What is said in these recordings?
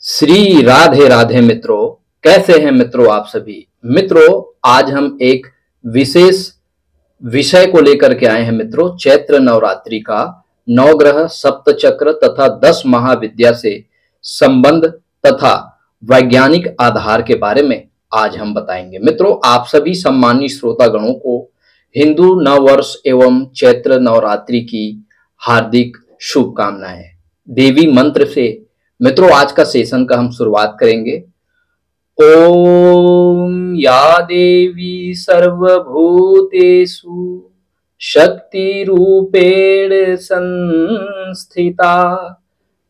श्री राधे राधे मित्रों, कैसे हैं मित्रों आप सभी। मित्रों, आज हम एक विशेष विषय को लेकर के आए हैं मित्रों। चैत्र नवरात्रि का नवग्रह, सप्तचक्र तथा 10 महाविद्या से संबंध तथा वैज्ञानिक आधार के बारे में आज हम बताएंगे। मित्रों, आप सभी सम्मानित श्रोतागणों को हिंदू नववर्ष एवं चैत्र नवरात्रि की हार्दिक शुभकामनाएं। देवी मंत्र से मित्रों आज का सेशन का हम शुरुआत करेंगे। ओम या देवी सर्वभूतेषु शक्ति रूपेण संस्थिता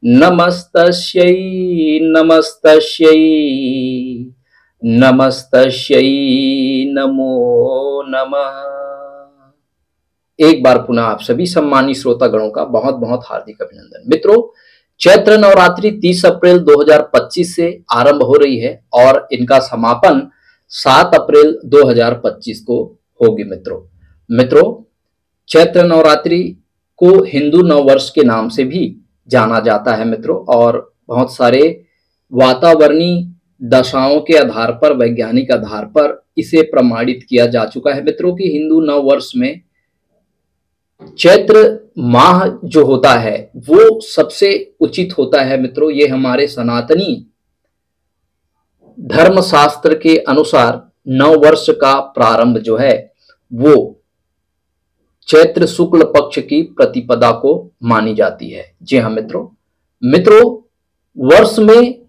नमस्तस्यै नमस्तस्यै नमस्तस्यै नमो नमः। एक बार पुनः आप सभी सम्मानित श्रोतागणों का बहुत बहुत हार्दिक अभिनंदन। मित्रों, चैत्र नवरात्रि 30 अप्रैल 2025 से आरंभ हो रही है और इनका समापन 7 अप्रैल 2025 को होगी। मित्रों, चैत्र नवरात्रि को हिंदू नववर्ष के नाम से भी जाना जाता है मित्रों, और बहुत सारे वातावरणीय दशाओं के आधार पर, वैज्ञानिक आधार पर इसे प्रमाणित किया जा चुका है मित्रों कि हिंदू नववर्ष में चैत्र माह जो होता है वो सबसे उचित होता है मित्रों। ये हमारे सनातनी धर्मशास्त्र के अनुसार नववर्ष का प्रारंभ जो है वो चैत्र शुक्ल पक्ष की प्रतिपदा को मानी जाती है। जी हाँ मित्रों, वर्ष में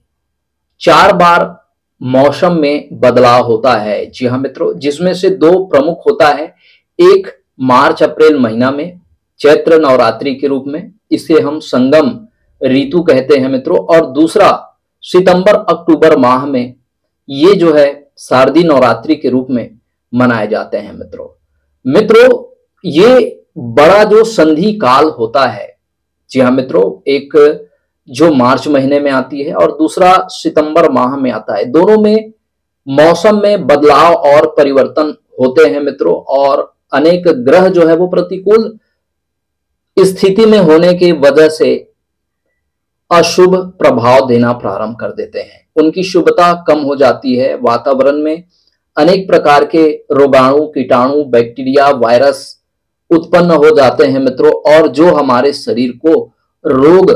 4 बार मौसम में बदलाव होता है। जी हाँ मित्रों, जिसमें से 2 प्रमुख होता है। एक मार्च अप्रैल महीना में चैत्र नवरात्रि के रूप में, इसे हम संगम ऋतु कहते हैं मित्रों, और दूसरा सितंबर अक्टूबर माह में ये जो है शारदीय नवरात्रि के रूप में मनाए जाते हैं मित्रों, ये बड़ा जो संधि काल होता है, जी हाँ मित्रों, एक जो मार्च महीने में आती है और दूसरा सितंबर माह में आता है। दोनों में मौसम में बदलाव और परिवर्तन होते हैं मित्रों, और अनेक ग्रह जो है वो प्रतिकूल स्थिति में होने की वजह से अशुभ प्रभाव देना प्रारंभ कर देते हैं। उनकी शुभता कम हो जाती है। वातावरण में अनेक प्रकार के रोगाणु, कीटाणु, बैक्टीरिया, वायरस उत्पन्न हो जाते हैं मित्रों, और जो हमारे शरीर को रोग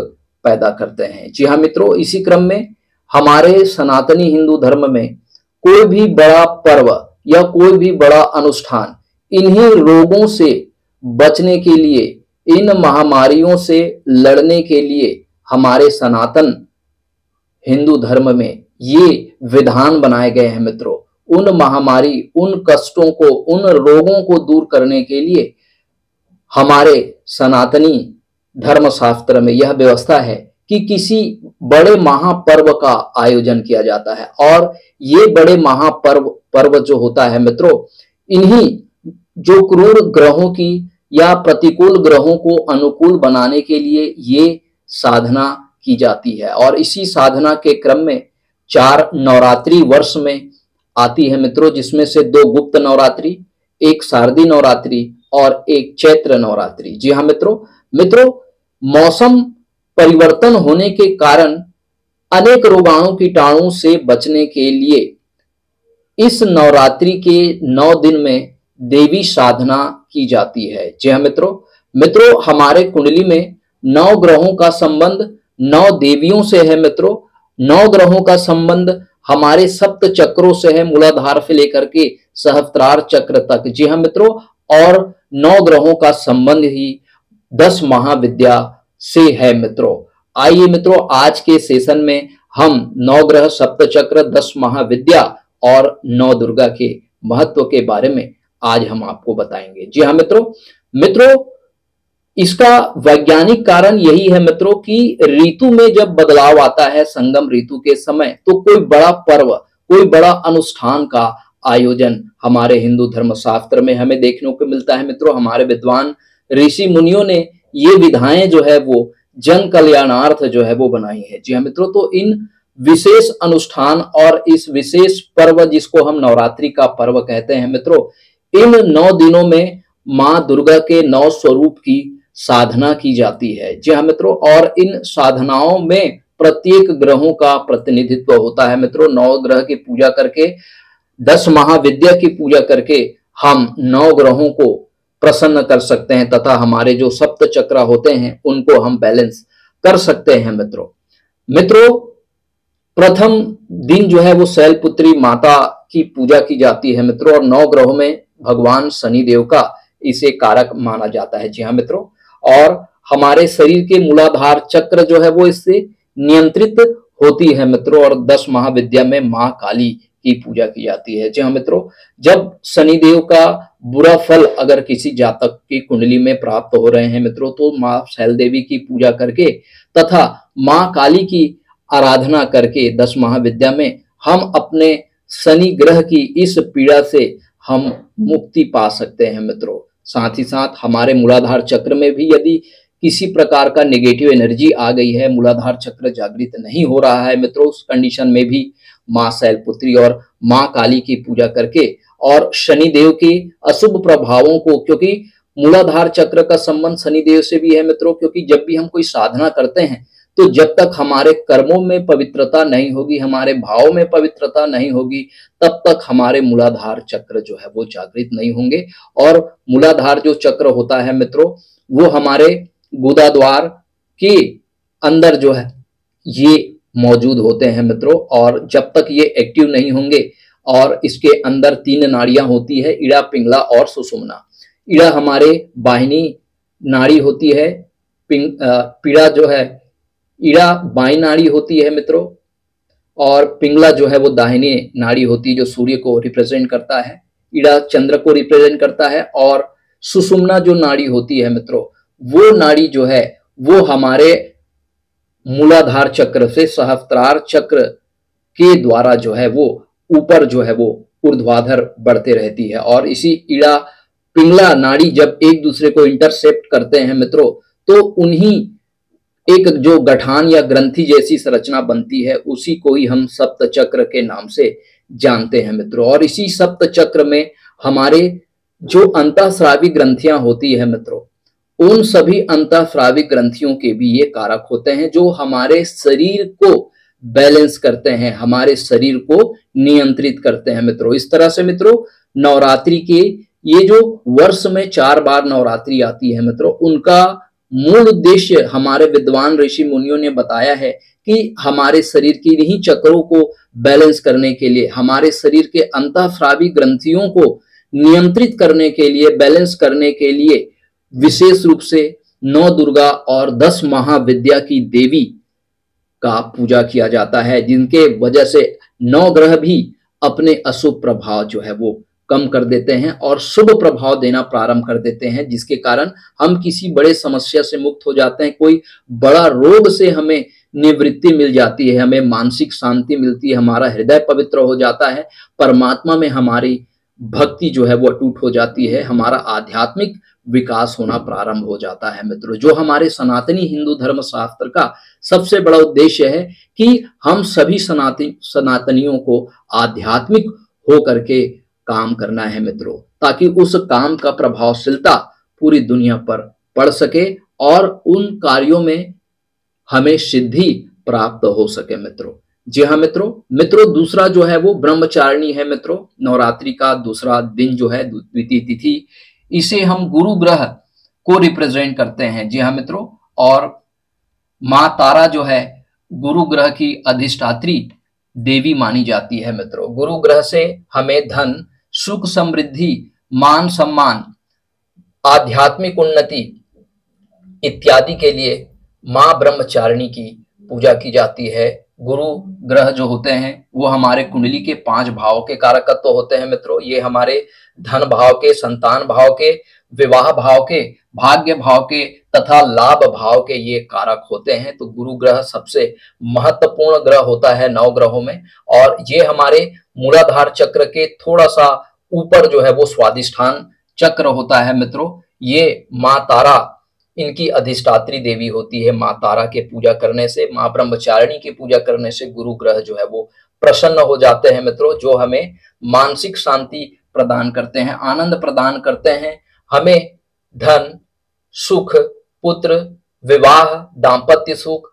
पैदा करते हैं। जी हाँ मित्रों, इसी क्रम में हमारे सनातनी हिंदू धर्म में कोई भी बड़ा पर्व या कोई भी बड़ा अनुष्ठान इन्हीं रोगों से बचने के लिए, इन महामारियों से लड़ने के लिए हमारे सनातन हिंदू धर्म में ये विधान बनाए गए हैं मित्रों। उन महामारी, उन कष्टों को, उन रोगों को दूर करने के लिए हमारे सनातनी धर्मशास्त्र में यह व्यवस्था है कि किसी बड़े महापर्व का आयोजन किया जाता है, और ये बड़े महापर्व जो होता है मित्रों, इन्हीं जो क्रूर ग्रहों की या प्रतिकूल ग्रहों को अनुकूल बनाने के लिए ये साधना की जाती है। और इसी साधना के क्रम में 4 नवरात्रि वर्ष में आती है मित्रों, जिसमें से 2 गुप्त नवरात्रि, एक शारदीय नवरात्रि और एक चैत्र नवरात्रि। जी हाँ मित्रों, मौसम परिवर्तन होने के कारण अनेक रोगाणु कीटाणु से बचने के लिए इस नवरात्रि के 9 दिन में देवी साधना की जाती है। जी हाँ मित्रों, हमारे कुंडली में 9 ग्रहों का संबंध 9 देवियों से है मित्रों। 9 ग्रहों का संबंध हमारे सप्त चक्रों से है, मूलाधार से लेकर के सहस्त्रार चक्र तक। जी हाँ मित्रों, और 9 ग्रहों का संबंध ही 10 महाविद्या से है मित्रों। आइए मित्रों, आज के सेशन में हम 9 ग्रह, सप्त चक्र, 10 महाविद्या और 9 दुर्गा के महत्व के बारे में आज हम आपको बताएंगे। जी हाँ मित्रों, इसका वैज्ञानिक कारण यही है मित्रों कि ऋतु में जब बदलाव आता है, संगम ऋतु के समय, तो कोई बड़ा पर्व, कोई बड़ा अनुष्ठान का आयोजन हमारे हिंदू धर्मशास्त्र में हमें देखने को मिलता है मित्रों। हमारे विद्वान ऋषि मुनियों ने ये विधाएं जो है वो जन कल्याणार्थ जो है वो बनाई है। जी हाँ मित्रों, तो इन विशेष अनुष्ठान और इस विशेष पर्व जिसको हम नवरात्रि का पर्व कहते हैं मित्रों, इन 9 दिनों में मां दुर्गा के 9 स्वरूप की साधना की जाती है। जी हाँ मित्रों, और इन साधनाओं में प्रत्येक ग्रहों का प्रतिनिधित्व होता है मित्रों। 9 ग्रह की पूजा करके, 10 महाविद्या की पूजा करके हम 9 ग्रहों को प्रसन्न कर सकते हैं तथा हमारे जो सप्त चक्र होते हैं उनको हम बैलेंस कर सकते हैं मित्रों। प्रथम दिन जो है वो शैलपुत्री माता की पूजा की जाती है मित्रों, और 9 ग्रहों में भगवान शनिदेव का इसे कारक माना जाता है। जी हाँ मित्रों, और हमारे शरीर के मूलाधार चक्र जो है वो इससे नियंत्रित होती है मित्रों, और 10 महाविद्या में मां काली की पूजा की जाती है। जी हाँ मित्रों, जब शनिदेव का बुरा फल अगर किसी जातक की कुंडली में प्राप्त हो रहे हैं मित्रों, तो मां शैल देवी की पूजा करके तथा मां काली की आराधना करके 10 महाविद्या में हम अपने शनि ग्रह की इस पीड़ा से हम मुक्ति पा सकते हैं मित्रों। साथ ही साथ हमारे मूलाधार चक्र में भी यदि किसी प्रकार का नेगेटिव एनर्जी आ गई है, मूलाधार चक्र जागृत नहीं हो रहा है मित्रों, उस कंडीशन में भी मां शैलपुत्री और मां काली की पूजा करके और शनिदेव के अशुभ प्रभावों को, क्योंकि मूलाधार चक्र का संबंध शनिदेव से भी है मित्रों, क्योंकि जब भी हम कोई साधना करते हैं तो जब तक हमारे कर्मों में पवित्रता नहीं होगी, हमारे भाव में पवित्रता नहीं होगी, तब तक हमारे मूलाधार चक्र जो है वो जागृत नहीं होंगे। और मूलाधार जो चक्र होता है मित्रों, वो हमारे गुदा द्वार के अंदर जो है ये मौजूद होते हैं मित्रों, और जब तक ये एक्टिव नहीं होंगे, और इसके अंदर 3 नाड़ियां होती है, इड़ा, पिंगला और सुषुम्ना। इड़ा हमारे वाहिनी नाड़ी होती है, पीड़ा जो है इड़ा बाईं नाड़ी होती है मित्रों, और पिंगला जो है वो दाहिनी नाड़ी होती है जो सूर्य को रिप्रेजेंट करता है, इड़ा चंद्र को रिप्रेजेंट करता है, और सुषुम्ना जो नाड़ी होती है मित्रों, वो नाड़ी जो है वो हमारे मूलाधार चक्र से सहस्त्रार चक्र के द्वारा जो है वो ऊपर जो है वो ऊर्ध्वाधर बढ़ते रहती है। और इसी इड़ा पिंगला नाड़ी जब एक दूसरे को इंटरसेप्ट करते हैं मित्रों, तो उन्हीं एक जो गठान या ग्रंथि जैसी संरचना बनती है, उसी को ही हम सप्त चक्र के नाम से जानते हैं मित्रों। और इसी सप्त चक्र में हमारे जो अंतःस्रावी ग्रंथियां होती है मित्रों, उन सभी अंतःस्रावी ग्रंथियों के भी ये कारक होते हैं जो हमारे शरीर को बैलेंस करते हैं, हमारे शरीर को नियंत्रित करते हैं मित्रों। इस तरह से मित्रों नवरात्रि के ये जो वर्ष में 4 बार नवरात्रि आती है मित्रों, उनका मूल उद्देश्य हमारे विद्वान ऋषि मुनियों ने बताया है कि हमारे शरीर की इन्हीं चक्रों को बैलेंस करने के लिए, हमारे शरीर के अंतःस्रावी ग्रंथियों को नियंत्रित करने के लिए, बैलेंस करने के लिए विशेष रूप से 9 दुर्गा और 10 महाविद्या की देवी का पूजा किया जाता है, जिनके वजह से 9 ग्रह भी अपने अशुभ प्रभाव जो है वो कम कर देते हैं और शुभ प्रभाव देना प्रारंभ कर देते हैं, जिसके कारण हम किसी बड़े समस्या से मुक्त हो जाते हैं, कोई बड़ा रोग से हमें निवृत्ति मिल जाती है, हमें मानसिक शांति मिलती है, हमारा हृदय पवित्र हो जाता है, परमात्मा में हमारी भक्ति जो है वो अटूट हो जाती है, हमारा आध्यात्मिक विकास होना प्रारंभ हो जाता है मित्रों। जो हमारे सनातनी हिंदू धर्म शास्त्र का सबसे बड़ा उद्देश्य है कि हम सभी सनातनियों को आध्यात्मिक हो करके काम करना है मित्रों, ताकि उस काम का प्रभावशीलता पूरी दुनिया पर पड़ सके और उन कार्यों में हमें सिद्धि प्राप्त हो सके मित्रों। जी हाँ मित्रों दूसरा जो है वो ब्रह्मचारिणी है मित्रों। नवरात्रि का दूसरा दिन जो है द्वितीय तिथि, इसे हम गुरु ग्रह को रिप्रेजेंट करते हैं। जी हाँ मित्रों, और मां तारा जो है गुरु ग्रह की अधिष्ठात्री देवी मानी जाती है मित्रों। गुरु ग्रह से हमें धन, सुख, समृद्धि, मान सम्मान, आध्यात्मिक उन्नति इत्यादि के लिए मां ब्रह्मचारिणी की पूजा की जाती है। गुरु ग्रह जो होते हैं वो हमारे कुंडली के 5 भाव के कारकत्व होते हैं मित्रों। ये हमारे धन भाव के, संतान भाव के, विवाह भाव के, भाग्य भाव के तथा लाभ भाव के ये कारक होते हैं। तो गुरु ग्रह सबसे महत्वपूर्ण ग्रह होता है 9 ग्रहों में, और ये हमारे मूलाधार चक्र के थोड़ा सा ऊपर जो है वो स्वादिष्ठान चक्र होता है मित्रों। ये मां तारा इनकी अधिष्ठात्री देवी होती है। मां तारा के पूजा करने से, मां ब्रह्मचारिणी की पूजा करने से गुरु ग्रह जो है वो प्रसन्न हो जाते हैं मित्रों, जो हमें मानसिक शांति प्रदान करते हैं, आनंद प्रदान करते हैं, हमें धन, सुख, पुत्र, विवाह, दाम्पत्य सुख,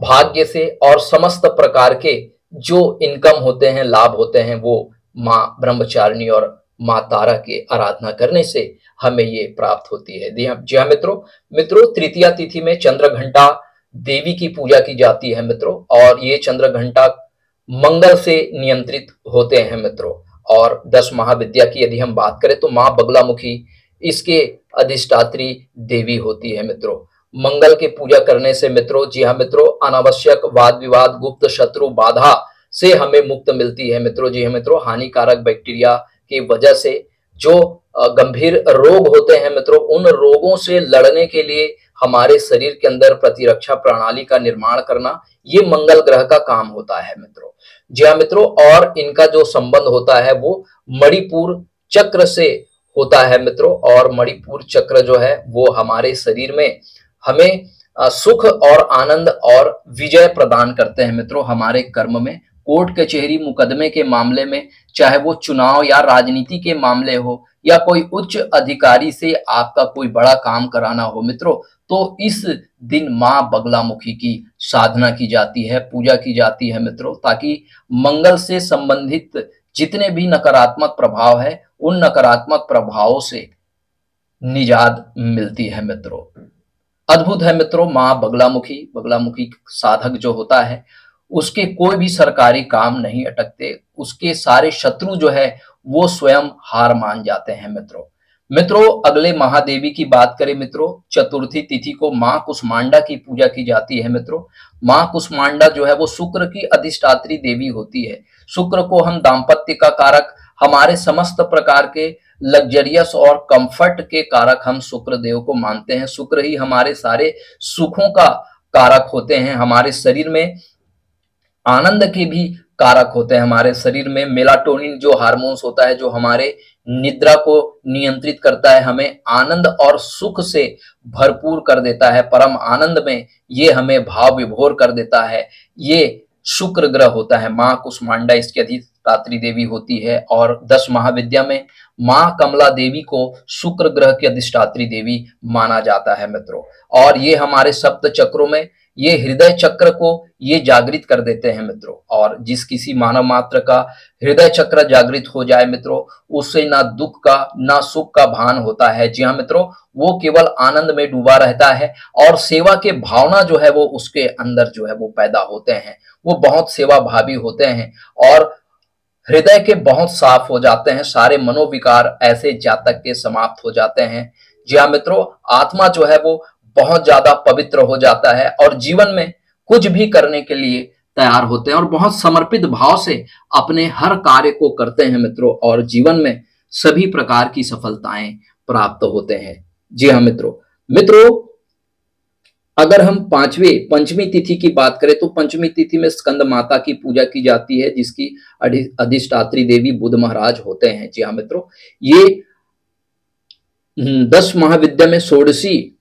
भाग्य से और समस्त प्रकार के जो इनकम होते हैं, लाभ होते हैं, वो माँ ब्रह्मचारिणी और माँ तारा की आराधना करने से हमें ये प्राप्त होती है। जी हाँ मित्रों, तृतीया तिथि में चंद्र घंटा देवी की पूजा की जाती है मित्रों, और ये चंद्र घंटा मंगल से नियंत्रित होते हैं मित्रों। और 10 महाविद्या की यदि हम बात करें तो माँ बगलामुखी इसके अधिष्ठात्री देवी होती है मित्रों। मंगल की पूजा करने से मित्रों, जी हाँ मित्रों, अनावश्यक वाद विवाद, गुप्त शत्रु बाधा से हमें मुक्त मिलती है मित्रों। जी हाँ मित्रों, हानिकारक बैक्टीरिया की वजह से जो गंभीर रोग होते हैं मित्रों, उन रोगों से लड़ने के लिए हमारे शरीर के अंदर प्रतिरक्षा प्रणाली का निर्माण करना, ये मंगल ग्रह का काम होता है मित्रों। जी हाँ मित्रों, और इनका जो संबंध होता है वो मणिपुर चक्र से होता है मित्रों। और मणिपुर चक्र जो है वो हमारे शरीर में हमें सुख और आनंद और विजय प्रदान करते हैं मित्रों। हमारे कर्म में, कोर्ट कचहरी मुकदमे के मामले में, चाहे वो चुनाव या राजनीति के मामले हो, या कोई उच्च अधिकारी से आपका कोई बड़ा काम कराना हो मित्रों, तो इस दिन माँ बगलामुखी की साधना की जाती है, पूजा की जाती है मित्रों, ताकि मंगल से संबंधित जितने भी नकारात्मक प्रभाव है, उन नकारात्मक प्रभावों से निजात मिलती है मित्रों। अद्भुत है मित्रों, माँ बगलामुखी साधक जो होता है उसके कोई भी सरकारी काम नहीं अटकते, उसके सारे शत्रु जो है वो स्वयं हार मान जाते हैं मित्रों। अगले महादेवी की बात करें मित्रों, चतुर्थी तिथि को माँ कुष्मांडा की पूजा की जाती है मित्रों। माँ कुष्मांडा जो है वो शुक्र की अधिष्ठात्री देवी होती है। शुक्र को हम दाम्पत्य का कारक, हमारे समस्त प्रकार के लग्जरियस और कंफर्ट के कारक हम शुक्र देव को मानते हैं। शुक्र ही हमारे सारे सुखों का कारक होते हैं, हमारे शरीर में आनंद के भी कारक होते हैं। हमारे शरीर में मेलाटोनिन जो हार्मोन्स होता है, जो हमारे निद्रा को नियंत्रित करता है, हमें आनंद और सुख से भरपूर कर देता है, परम आनंद में ये हमें भाव विभोर कर देता है, ये शुक्र ग्रह होता है। माँ कुष्मांडा इसकी अधिष्ठात्री देवी होती है। और 10 महाविद्या में माँ कमला देवी को शुक्र ग्रह की अधिष्ठात्री देवी माना जाता है मित्रों। और ये हमारे सप्त चक्रों में, ये हृदय चक्र को ये जागृत कर देते हैं मित्रों। और जिस किसी मानव मात्र का हृदय चक्र जागृत हो जाए मित्रों, उससे ना दुख का ना सुख का भान होता है। जी हाँ मित्रों, वो केवल आनंद में डूबा रहता है, और सेवा के भावना जो है वो उसके अंदर जो है वो पैदा होते हैं। वो बहुत सेवा भावी होते हैं और हृदय के बहुत साफ हो जाते हैं। सारे मनोविकार ऐसे जातक के समाप्त हो जाते हैं। जी हाँ मित्रों, आत्मा जो है वो बहुत ज्यादा पवित्र हो जाता है और जीवन में कुछ भी करने के लिए तैयार होते हैं और बहुत समर्पित भाव से अपने हर कार्य को करते हैं मित्रों, और जीवन में सभी प्रकार की सफलताएं प्राप्त होते हैं। जी हाँ मित्रों, अगर हम पंचमी तिथि की बात करें तो पंचमी तिथि में स्कंद माता की पूजा की जाती है, जिसकी अधिष्ठात्री देवी बुध महाराज होते हैं। जी हाँ मित्रों, ये 10 महाविद्या में षोडशी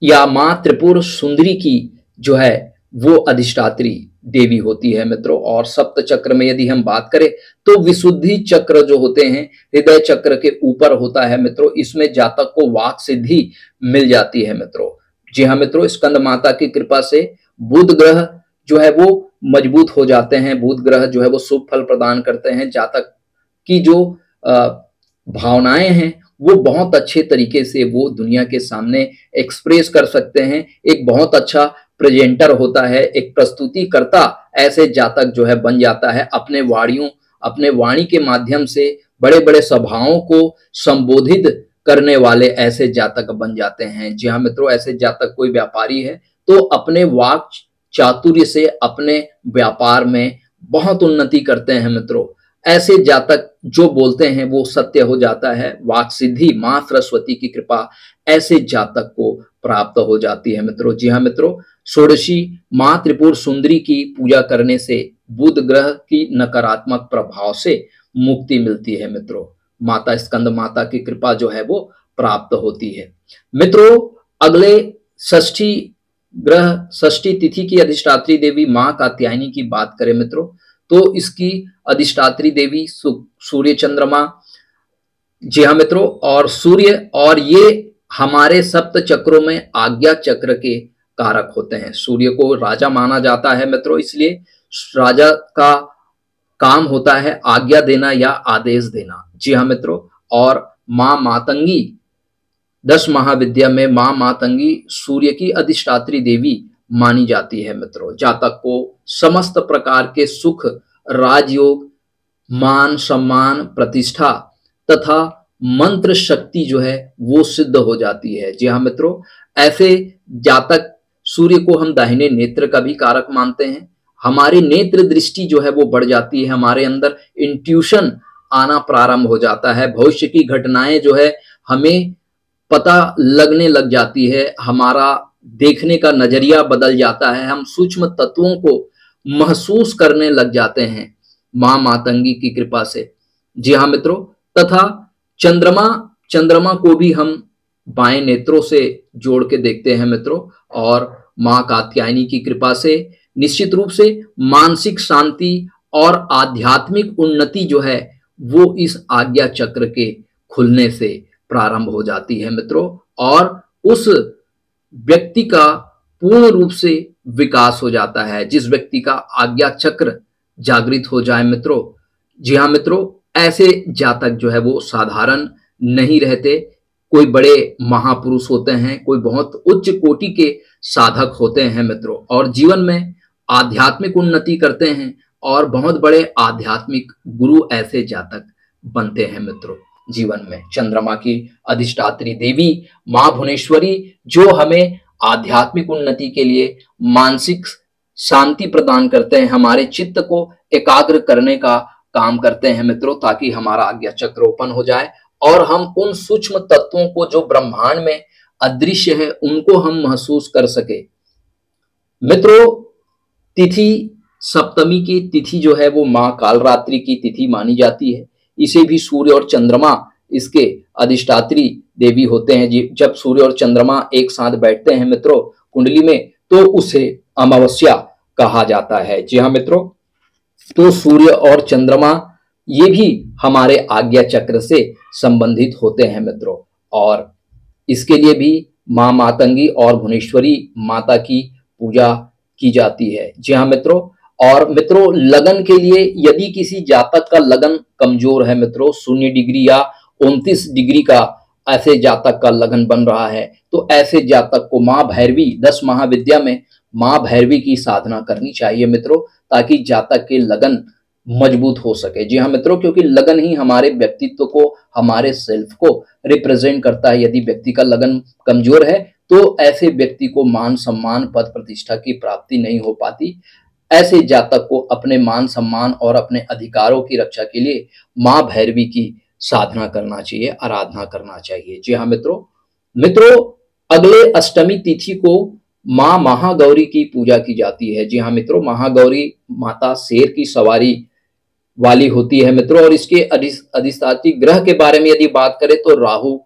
या माँ त्रिपुर सुंदरी की जो है वो अधिष्ठात्री देवी होती है मित्रों। और सप्त चक्र में यदि हम बात करें तो विशुद्धि चक्र जो होते हैं हृदय चक्र के ऊपर होता है मित्रों। इसमें जातक को वाक सिद्धि मिल जाती है मित्रों। जी हाँ मित्रों, स्कंद माता की कृपा से बुध ग्रह जो है वो मजबूत हो जाते हैं। बुध ग्रह जो है वो शुभ फल प्रदान करते हैं। जातक की जो भावनाएं हैं वो बहुत अच्छे तरीके से वो दुनिया के सामने एक्सप्रेस कर सकते हैं। एक बहुत अच्छा प्रेजेंटर होता है, एक प्रस्तुतिकर्ता ऐसे जातक जो है बन जाता है। अपने वाणी के माध्यम से बड़े बड़े सभाओं को संबोधित करने वाले ऐसे जातक बन जाते हैं। जी हाँ मित्रों, ऐसे जातक कोई व्यापारी है तो अपने वाक चातुर्य से अपने व्यापार में बहुत उन्नति करते हैं मित्रों। ऐसे जातक जो बोलते हैं वो सत्य हो जाता है। वाक सिद्धि माँ सरस्वती की कृपा ऐसे जातक को प्राप्त हो जाती है मित्रों। जी हाँ मित्रों, षोडशी माँ त्रिपुर सुंदरी की पूजा करने से बुध ग्रह की नकारात्मक प्रभाव से मुक्ति मिलती है मित्रों। माता स्कंद माता की कृपा जो है वो प्राप्त होती है मित्रों। अगले षष्ठी तिथि की अधिष्ठात्री देवी माँ कात्यायनी की बात करें मित्रों, तो इसकी अधिष्ठात्री देवी सूर्य चंद्रमा, जी हाँ मित्रों, और सूर्य, और ये हमारे सप्त चक्रों में आज्ञा चक्र के कारक होते हैं। सूर्य को राजा माना जाता है मित्रों, इसलिए राजा का काम होता है आज्ञा देना या आदेश देना। जी हाँ मित्रों। और मां मातंगी, 10 महाविद्या में मां मातंगी सूर्य की अधिष्ठात्री देवी मानी जाती है मित्रों। जातक को समस्त प्रकार के सुख, राजयोग, मान सम्मान, प्रतिष्ठा तथा मंत्र शक्ति जो है वो सिद्ध हो जाती है। जी हाँ मित्रों। ऐसे जातक, सूर्य को हम दाहिने नेत्र का भी कारक मानते हैं। हमारी नेत्र दृष्टि जो है वो बढ़ जाती है, हमारे अंदर इंट्यूशन आना प्रारंभ हो जाता है, भविष्य की घटनाएं जो है हमें पता लगने लग जाती है, हमारा देखने का नजरिया बदल जाता है, हम सूक्ष्म तत्वों को महसूस करने लग जाते हैं मां मातंगी की कृपा से। जी हाँ मित्रों। तथा चंद्रमा को भी हम बाएं नेत्रों से जोड़ के देखते हैं मित्रों, और मां कात्यायनी की कृपा से निश्चित रूप से मानसिक शांति और आध्यात्मिक उन्नति जो है वो इस आज्ञा चक्र के खुलने से प्रारंभ हो जाती है मित्रों, और उस व्यक्ति का पूर्ण रूप से विकास हो जाता है जिस व्यक्ति का आज्ञा चक्र जागृत हो जाए मित्रों। जी हाँ मित्रों। ऐसे जातक जो है वो साधारण नहीं रहते, कोई बड़े महापुरुष होते हैं, कोई बहुत उच्च कोटि के साधक होते हैं मित्रों, और जीवन में आध्यात्मिक उन्नति करते हैं और बहुत बड़े आध्यात्मिक गुरु ऐसे जातक बनते हैं मित्रों जीवन में। चंद्रमा की अधिष्ठात्री देवी मां भुवनेश्वरी जो हमें आध्यात्मिक उन्नति के लिए मानसिक शांति प्रदान करते हैं, हमारे चित्त को एकाग्र करने का काम करते हैं मित्रों, ताकि हमारा आज्ञा चक्र ओपन हो जाए और हम उन सूक्ष्म तत्वों को जो ब्रह्मांड में अदृश्य है उनको हम महसूस कर सके मित्रों। तिथि सप्तमी की तिथि जो है वो मां कालरात्रि की तिथि मानी जाती है। इसे भी सूर्य और चंद्रमा इसके अधिष्ठात्री देवी होते हैं। जब सूर्य और चंद्रमा एक साथ बैठते हैं मित्रों कुंडली में तो उसे अमावस्या कहा जाता है। जी हाँ मित्रों। तो सूर्य और चंद्रमा ये भी हमारे आज्ञा चक्र से संबंधित होते हैं मित्रों, और इसके लिए भी मां मातंगी और भुवनेश्वरी माता की पूजा की जाती है। जी हाँ मित्रों। और मित्रों लगन के लिए यदि किसी जातक का लगन कमजोर है मित्रों, 0 डिग्री या 29 डिग्री का ऐसे जातक का लगन बन रहा है, तो ऐसे जातक को मां भैरवी 10 महाविद्या में मां भैरवी की साधना करनी चाहिए मित्रों, ताकि जातक के लगन मजबूत हो सके। जी हाँ मित्रों। क्योंकि लगन ही हमारे व्यक्तित्व को, हमारे सेल्फ को रिप्रेजेंट करता है। यदि व्यक्ति का लगन कमजोर है तो ऐसे व्यक्ति को मान सम्मान, पद प्रतिष्ठा की प्राप्ति नहीं हो पाती। ऐसे जातक को अपने मान सम्मान और अपने अधिकारों की रक्षा के लिए मां भैरवी की साधना करना चाहिए, आराधना करना चाहिए। जी हाँ मित्रों अगले अष्टमी तिथि को मां महागौरी की पूजा की जाती है। जी हाँ मित्रों। महागौरी माता शेर की सवारी वाली होती है मित्रों, और इसके अधिष्ठात्री ग्रह के बारे में यदि बात करें तो राहु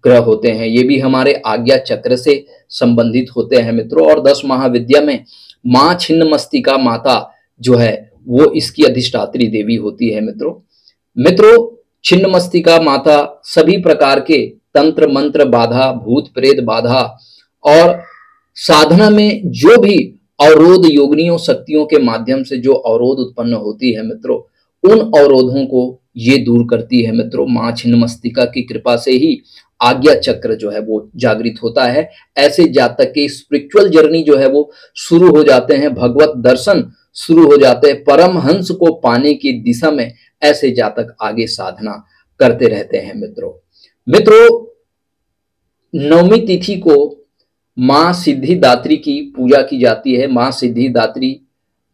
ग्रह होते हैं। ये भी हमारे आज्ञा चक्र से संबंधित होते हैं मित्रों। और 10 महाविद्या में मां छिन्नमस्तिका माता जो है वो इसकी अधिष्ठात्री देवी होती है मित्रों छिन्नमस्तिका माता सभी प्रकार के तंत्र मंत्र बाधा, भूत प्रेत बाधा और साधना में जो भी अवरोध, योगिनियों शक्तियों के माध्यम से जो अवरोध उत्पन्न होती है मित्रों, उन अवरोधों को ये दूर करती है मित्रों। मां छिन्नमस्तिका की कृपा से ही आज्ञा चक्र जो है वो जागृत होता है। ऐसे जातक की स्पिरिचुअल जर्नी जो है वो शुरू हो जाते हैं, भगवत दर्शन शुरू हो जाते हैं, परमहंस को पाने की दिशा में ऐसे जातक आगे साधना करते रहते हैं मित्रों नवमी तिथि को मां सिद्धिदात्री की पूजा की जाती है। मां सिद्धिदात्री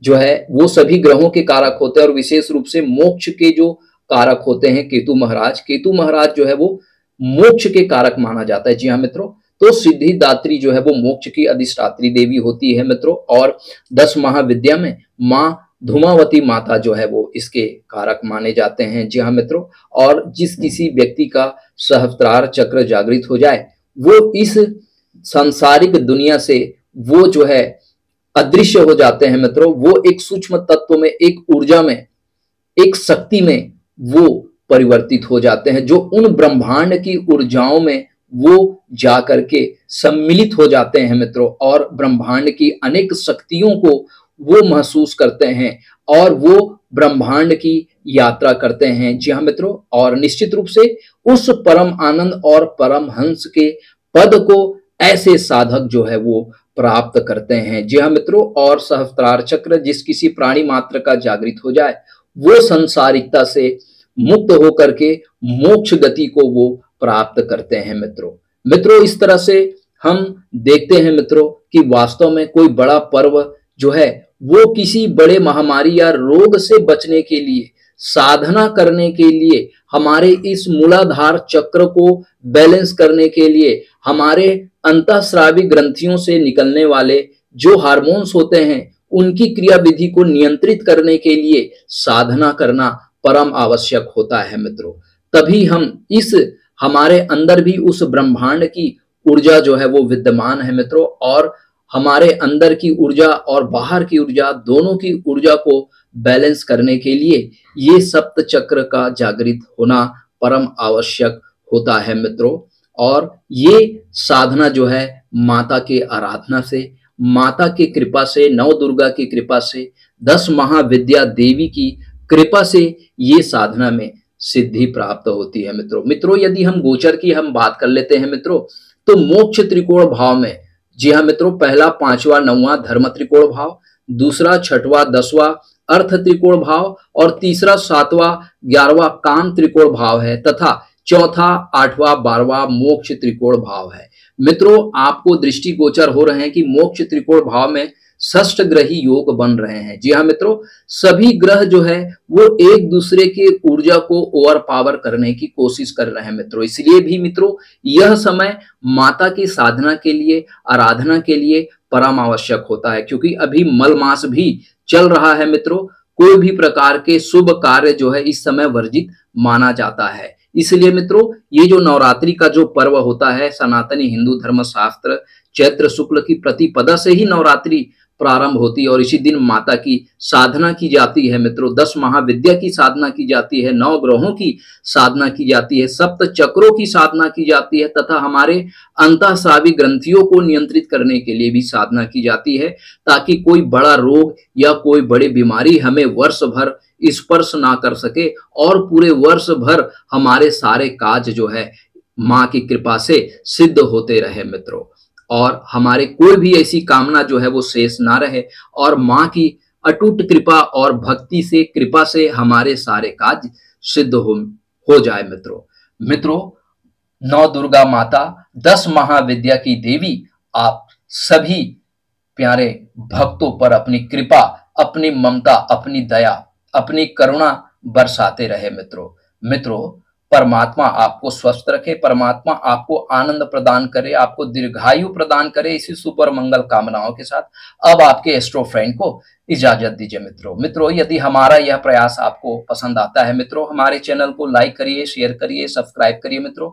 जो है वो सभी ग्रहों के कारक होते हैं और विशेष रूप से मोक्ष के जो कारक होते हैं केतु महाराज जो है वो मोक्ष के कारक माना जाता है। जी हाँ मित्रों। तो सिद्धिदात्री जो है वो मोक्ष की अधिष्ठात्री देवी होती है मित्रों, और 10 महाविद्या में मां धूमावती माता जो है वो इसके कारक माने जाते हैं। जी हाँ मित्रों। और जिस किसी व्यक्ति का सहस्त्रार चक्र जागृत हो जाए वो इस सांसारिक दुनिया से वो जो है अदृश्य हो जाते हैं मित्रों। वो एक सूक्ष्म तत्व में, एक ऊर्जा में, एक शक्ति में वो परिवर्तित हो जाते हैं, जो उन ब्रह्मांड की ऊर्जाओं में वो जा करके सम्मिलित हो जाते हैं मित्रों, और ब्रह्मांड की अनेक शक्तियों को वो महसूस करते हैं और वो ब्रह्मांड की यात्रा करते हैं। जी हाँ मित्रों, और निश्चित रूप से उस परम आनंद और परम हंस के पद को ऐसे साधक जो है वो प्राप्त करते हैं। जी हाँ मित्रों, और सहस्त्रार चक्र जिस किसी प्राणी मात्र का जागृत हो जाए, वो संसारिकता से मुक्त होकर के मोक्ष गति को वो प्राप्त करते हैं मित्रों। मित्रों, इस तरह से हम देखते हैं मित्रों कि वास्तव में कोई बड़ा पर्व जो है वो किसी बड़े महामारी या रोग से बचने के लिए, साधना करने के लिए, हमारे इस मूलाधार चक्र को बैलेंस करने के लिए, हमारे अंतःस्रावी ग्रंथियों से निकलने वाले जो हार्मोन्स होते हैं उनकी क्रियाविधि को नियंत्रित करने के लिए साधना करना परम आवश्यक होता है मित्रों। तभी हम इस हमारे अंदर भी उस ब्रह्मांड की ऊर्जा जो है वो विद्यमान है मित्रों, और हमारे अंदर की ऊर्जा और बाहर की ऊर्जा दोनों की ऊर्जा को बैलेंस करने के लिए ये सप्त चक्र का जागृत होना परम आवश्यक होता है मित्रों। और ये साधना जो है माता के आराधना से, माता की कृपा से, नव दुर्गा की कृपा से, 10 महाविद्या देवी की कृपा से ये साधना में सिद्धि प्राप्त होती है मित्रों। मित्रों, यदि हम गोचर की हम बात कर लेते हैं मित्रों, तो मोक्ष त्रिकोण भाव में, जी हाँ मित्रों, पहला 5वां 9वां धर्म त्रिकोण भाव, दूसरा 6वां 10वां अर्थ त्रिकोण भाव, और तीसरा 7वां 11वां काम त्रिकोण भाव है, तथा चौथा 8वां 12वां मोक्ष त्रिकोण भाव है। मित्रों, आपको दृष्टि गोचर हो रहे हैं कि मोक्ष त्रिकोण भाव में षष्ठ ग्रही योग बन रहे हैं। जी हाँ मित्रों, सभी ग्रह जो है वो एक दूसरे के ऊर्जा को ओवर पावर करने की कोशिश कर रहे हैं मित्रों। इसलिए भी मित्रों यह समय माता की साधना के लिए, आराधना के लिए परम आवश्यक होता है, क्योंकि अभी मल मास भी चल रहा है मित्रों। कोई भी प्रकार के शुभ कार्य जो है इस समय वर्जित माना जाता है। इसलिए मित्रों ये जो नवरात्रि का जो पर्व होता है, सनातनी हिंदू धर्म शास्त्र चैत्र शुक्ल की प्रतिपदा से ही नवरात्रि प्रारंभ होती है, और इसी दिन माता की साधना की जाती है मित्रों। 10 महाविद्या की साधना की जाती है, 9 ग्रहों की साधना की जाती है, सप्त चक्रों की साधना की जाती है, तथा हमारे अंतःस्रावी ग्रंथियों को नियंत्रित करने के लिए भी साधना की जाती है, ताकि कोई बड़ा रोग या कोई बड़ी बीमारी हमें वर्ष भर स्पर्श ना कर सके, और पूरे वर्ष भर हमारे सारे काज जो है माँ की कृपा से सिद्ध होते रहे मित्रों, और हमारे कोई भी ऐसी कामना जो है वो शेष ना रहे, और माँ की अटूट कृपा और भक्ति से, कृपा से हमारे सारे काज सिद्ध हो जाए मित्रों। मित्रों, नौ दुर्गा माता, 10 महाविद्या की देवी आप सभी प्यारे भक्तों पर अपनी कृपा, अपनी ममता, अपनी दया, अपनी करुणा बरसाते रहे मित्रों। मित्रों, परमात्मा आपको स्वस्थ रखे, परमात्मा आपको आनंद प्रदान करे, आपको दीर्घायु प्रदान करे। इसी सुपर मंगल कामनाओं के साथ अब आपके एस्ट्रो फ्रेंड को इजाजत दीजिए मित्रों। मित्रों, यदि हमारा यह प्रयास आपको पसंद आता है मित्रों, हमारे चैनल को लाइक करिए, शेयर करिए, सब्सक्राइब करिए मित्रों।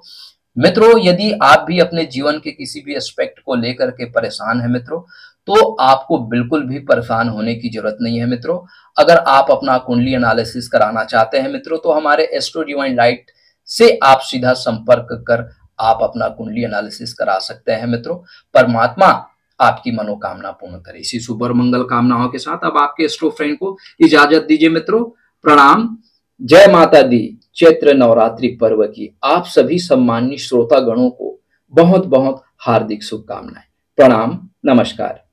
मित्रों, यदि आप भी अपने जीवन के किसी भी एस्पेक्ट को लेकर के परेशान है मित्रों, तो आपको बिल्कुल भी परेशान होने की जरूरत नहीं है मित्रों। अगर आप अपना कुंडली एनालिसिस कराना चाहते हैं मित्रों, तो हमारे एस्ट्रो डिवाइन लाइट से आप सीधा संपर्क कर आप अपना कुंडली एनालिसिस करा सकते हैं मित्रों। परमात्मा आपकी मनोकामना पूर्ण करे। इसी सुपर मंगल कामनाओं के साथ अब आपके एस्ट्रो फ्रेंड को इजाजत दीजिए मित्रों। प्रणाम, जय माता दी। चैत्र नवरात्रि पर्व की आप सभी सम्मानित श्रोता गणों को बहुत बहुत हार्दिक शुभकामनाएं। प्रणाम, नमस्कार।